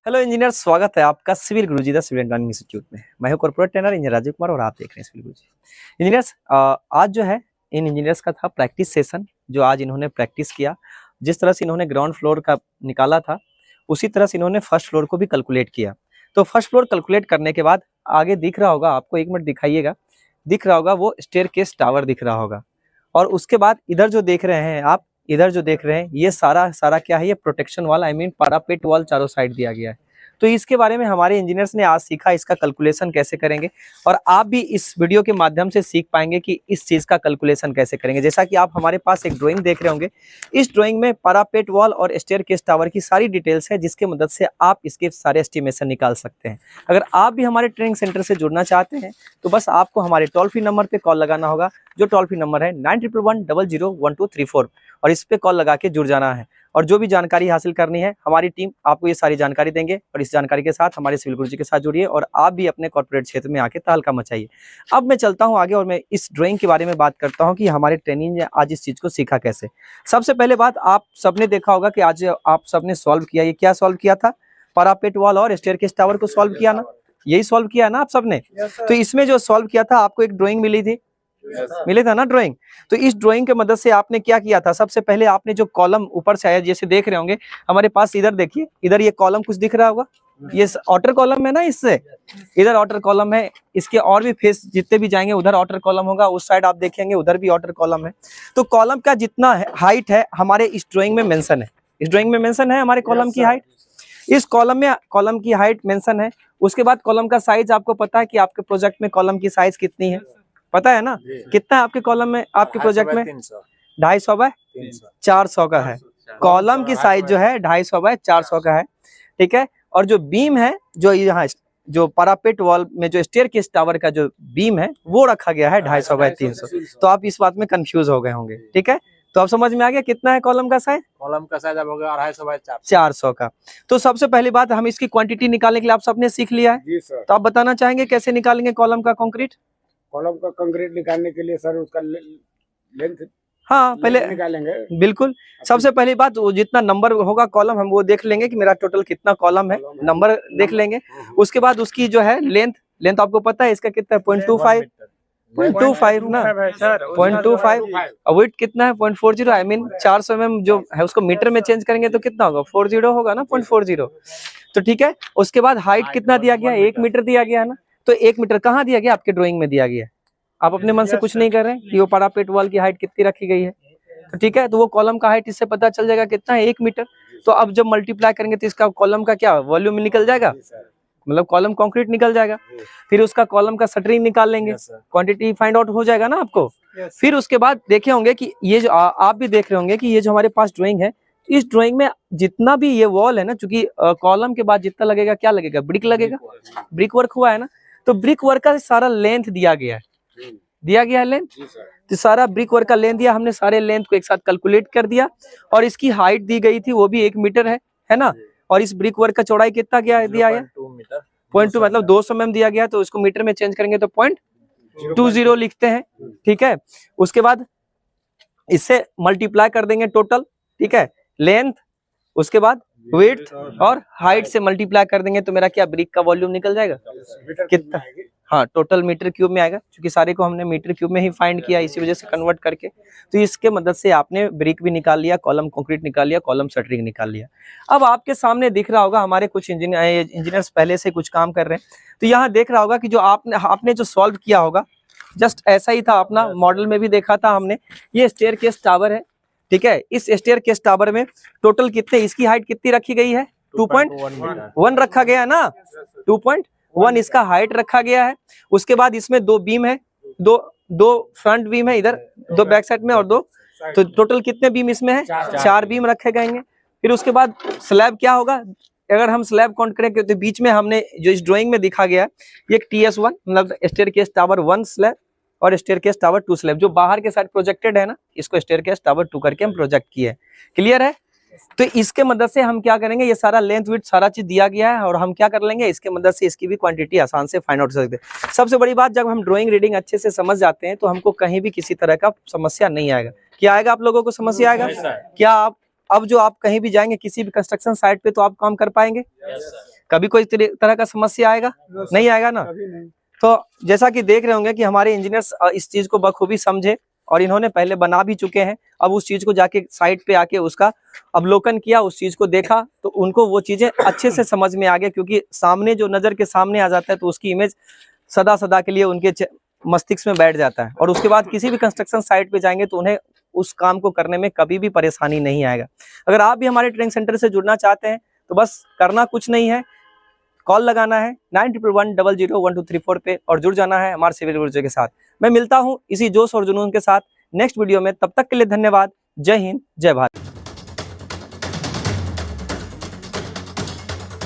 Hello engineer, स्वागत है आपका civil Guruji the civil and institute में। मैं हूं corporate trainer engineer Rajeev Kumar और आप देख रहे हैं सिविल गुरुजी। इंजीनियर्स, आज जो है इन इंजीनियर्स का था प्रैक्टिस सेशन, जो आज इन्होंने प्रैक्टिस किया। जिस तरह से इन्होंने ग्राउंड फ्लोर का निकाला था, उसी तरह से इन्होंने फर्स्ट फ्लोर को भी कैलकुलेट किया। तो फर्स्ट फ्लोर कैलकुलेट करने के बाद आगे दिख रहा होगा आपको, 1 मिनट दिखाइएगा, दिख रहा होगा वो स्टेयरकेस टावर दिख रहा होगा। और उसके बाद इधर जो देख रहे हैं आप, इधर जो देख रहे हैं, ये सारा क्या है, ये प्रोटेक्शन वाल, आई मीन पैरापेट वॉल चारों साइड दिया गया है। तो इसके बारे में हमारे इंजीनियर्स ने आज सीखा, इसका कैलकुलेशन कैसे करेंगे। और आप भी इस वीडियो के माध्यम से सीख पाएंगे कि इस चीज का कैलकुलेशन कैसे करेंगे। जैसा कि आप हमारे पास एक ड्राइंग देख रहे होंगे, इस ड्राइंग में पैरापेट वॉल और स्टेयरकेस टावर की सारी डिटेल्स है, जिसके मदद से आप इसके सारे एस्टिमेशन निकाल सकते हैं। अगर आप भी हमारे ट्रेनिंग सेंटर से जुड़ना चाहते हैं तो बस आपको हमारे टोल फ्री नंबर पे कॉल लगाना होगा, जो टोल फ्री नंबर है 9111001234, और इस पे कॉल लगा के जुड़ जाना है। और जो भी जानकारी हासिल करनी है, हमारी टीम आपको ये सारी जानकारी देंगे। और इस जानकारी के साथ हमारे सिविल गुरुजी के साथ जुड़िए और आप भी अपने कॉर्पोरेट क्षेत्र में आके तहलका मचाइए। अब मैं चलता हूँ आगे और मैं इस ड्राइंग के बारे में बात करता हूँ कि हमारे ट्रेनिंग ने आज इस चीज को सीखा कैसे। सबसे पहले बात, आप सबने देखा होगा कि आज आप सबने सॉल्व किया। ये क्या सॉल्व किया था? पैरापेट वॉल और स्टेयरकेस टावर को सॉल्व किया ना, यही सॉल्व किया ना आप सबने। तो इसमें जो सॉल्व किया था, आपको एक ड्राइंग मिली थी, मिले था ना ड्राइंग। तो इस ड्राइंग के मदद से आपने क्या किया था? सबसे पहले आपने जो कॉलम ऊपर से आया, जैसे देख रहे होंगे हमारे पास, इधर देखिए, इधर ये कॉलम कुछ दिख रहा होगा, ये आउटर कॉलम है ना, इससे इधर आउटर कॉलम है। इसके और भी फेस जितने भी जाएंगे उधर आउटर कॉलम होगा, उस साइड आप देखेंगे उधर भी आउटर कॉलम है। तो कॉलम का जितना हाइट है हमारे इस ड्राइंग में मेंशन है, इस ड्राइंग में मेंशन है हमारे कॉलम की हाइट। इस कॉलम में कॉलम की हाइट मेंशन है। उसके बाद कॉलम का साइज आपको पता है कि आपके प्रोजेक्ट में कॉलम की साइज कितनी है, पता है ना? कितना है आपके कॉलम में, आपके प्रोजेक्ट में? 250 बाय 400 का है। कॉलम की साइज जो है 250 बाय 400 का है, ठीक है। और जो बीम है, जो यहाँ जो पैरापेट वॉल में जो स्टेयरकेस टावर का जो बीम है, वो रखा गया है 250 बाय 300। तो आप इस बात में कंफ्यूज हो गए होंगे, ठीक है। तो आप समझ में आ गया कितना है कॉलम का साइज? कॉलम का साइज अब हो गया 250 बाय 400 का। तो सबसे पहली बात, हम इसकी क्वांटिटी निकालने के लिए आप सबने सीख लिया है। जी सर। तो आप बताना चाहेंगे कैसे निकालेंगे कॉलम का कंक्रीट? कॉलम का कंक्रीट निकालने के लिए सर उसका लेंथ हाँ, पहले निकालेंगे। बिल्कुल। सबसे पहली बात, वो जितना नंबर होगा कॉलम, हम वो देख लेंगे कि मेरा टोटल कितना कॉलम है, नंबर देख लेंगे। उसके बाद उसकी जो है लेंथ आपको पता है इसका कितना है? 0.25 ना, 0.25। विड्थ कितना है? 0.40। आई मीन 400 mm जो है उसको मीटर में चेंज करेंगे तो कितना होगा? 40 होगा ना, 0.40। तो ठीक है। उसके बाद हाइट कितना दिया गया? 1 मीटर दिया गया है ना। तो 1 मीटर कहाँ दिया गया? आपके ड्राइंग में दिया गया है। आप अपने मन से कुछ नहीं कर रहे हैं कि वो पैरापेट वॉल की हाइट कितनी रखी गई है। तो ठीक है, तो वो कॉलम का हाइट इससे पता चल जाएगा कितना है, 1 मीटर। तो अब जब मल्टीप्लाई करेंगे तो इसका कॉलम का क्या वॉल्यूम निकल जाएगा, मतलब कॉलम कंक्रीट निकल जाएगा। फिर उसका कॉलम का शटरिंग निकाल लेंगे, क्वांटिटी फाइंड आउट हो जाएगा ना आपको। फिर उसके बाद देखे होंगे कि ये जो आप भी देख रहे होंगे कि ये जो हमारे पास ड्राइंग है, इस ड्राइंग में जितना भी ये वॉल है ना, चूंकि कॉलम के बाद जितना लगेगा, क्या लगेगा? ब्रिक लगेगा, ब्रिक वर्क हुआ है ना। तो ब्रिक वर्क का सारा लेंथ दिया गया है, लेंथ। तो सारा ब्रिक वर्क का लेंथ दिया हमने, सारे लेंथ को एक साथ कैलकुलेट कर दिया। और इसकी हाइट दी गई थी, वो भी 1 मीटर है ना। और इस ब्रिक वर्क का चौड़ाई कितना दिया है? 0.2 मतलब 200 mm दिया गया। तो इसको मीटर में चेंज करेंगे तो 0.20 लिखते हैं, ठीक है। उसके बाद इससे मल्टीप्लाई कर देंगे टोटल, ठीक है, लेंथ, उसके बाद विड्थ और हाइट से मल्टीप्लाई कर देंगे तो मेरा क्या ब्रिक का वॉल्यूम निकल जाएगा कितना? हाँ, टोटल मीटर क्यूब में आएगा, क्योंकि सारे को हमने मीटर क्यूब में ही फाइंड किया, इसी वजह से कन्वर्ट करके। तो इसके मदद से आपने ब्रिक भी निकाल लिया, कॉलम कंक्रीट निकाल लिया, कॉलम शटरिंग निकाल लिया। अब आपके सामने दिख रहा होगा, हमारे कुछ इंजीनियर्स पहले से कुछ काम कर रहे हैं, तो यहाँ देख रहा होगा कि जो आपने जो सॉल्व किया होगा, जस्ट ऐसा ही था अपना मॉडल में भी देखा था हमने। ये स्टेयरकेस टावर है, ठीक है। इस स्टेयरकेस टावर में टोटल कितने, इसकी हाइट कितनी रखी गई है? 2.1 रखा गया है ना, 2.1 इसका हाइट रखा गया है। उसके बाद इसमें 2 बीम है, दो फ्रंट बीम है इधर, 2 बैक साइड में और 2, तो टोटल कितने बीम इसमें है? 4 बीम रखे गए हैं। फिर उसके बाद स्लैब क्या होगा? अगर हम स्लैब काउंट करें तो बीच में हमने जो इस ड्राइंग में दिखा गया है, ये एक TS1 मतलब स्टेयरकेस टावर 1 स्लैब और स्टेयरकेस टावर 2 स्लैब, जो बाहर के साइड प्रोजेक्टेड है ना, इसको स्टेयरकेस टावर 2 करके हम प्रोजेक्ट किए। क्लियर है? तो इसके मदद से हम क्या करेंगे, ये सारा लेंथ विड्थ सारा चीज दिया गया है, और हम क्या कर लेंगे, इसके मदद से इसकी भी क्वांटिटी आसान से फाइंड आउट कर सकते हैं। सबसे बड़ी बात, जब हम ड्राइंग रीडिंग अच्छे से समझ जाते हैं तो हमको कहीं भी किसी तरह का समस्या नहीं आएगा। क्या आएगा? आप लोगों को समस्या आएगा क्या? अब जो आप कहीं भी जाएंगे किसी भी कंस्ट्रक्शन साइट पे तो आप काम कर पाएंगे? कभी कोई तरह का समस्या आएगा? नहीं आएगा ना। तो जैसा कि देख रहे होंगे कि हमारे इंजीनियर्स इस चीज को बखूबी समझे और इन्होंने पहले बना भी चुके हैं। अब उस चीज को जाके साइट पे आके उसका अवलोकन किया, उस चीज को देखा, तो उनको वो चीजें अच्छे से समझ में आ गया, क्योंकि सामने जो नजर के सामने आ जाता है तो उसकी इमेज सदा सदा के लिए उनके मस्तिष्क में बैठ जाता है, और उसके बाद किसी भी कंस्ट्रक्शन साइट पे जाएंगे तो उन्हें उस काम को करने में कभी भी परेशानी नहीं आएगा। अगर आप भी हमारे ट्रेनिंग सेंटर से जुड़ना चाहते हैं तो बस करना कुछ नहीं है, कॉल लगाना है 9111001234 पे और जुड़ जाना है हमारे सिविल गुरुजी के साथ। मैं मिलता हूं इसी जोश और जुनून के साथ नेक्स्ट वीडियो में, तब तक के लिए धन्यवाद। जय हिंद, जय भारत।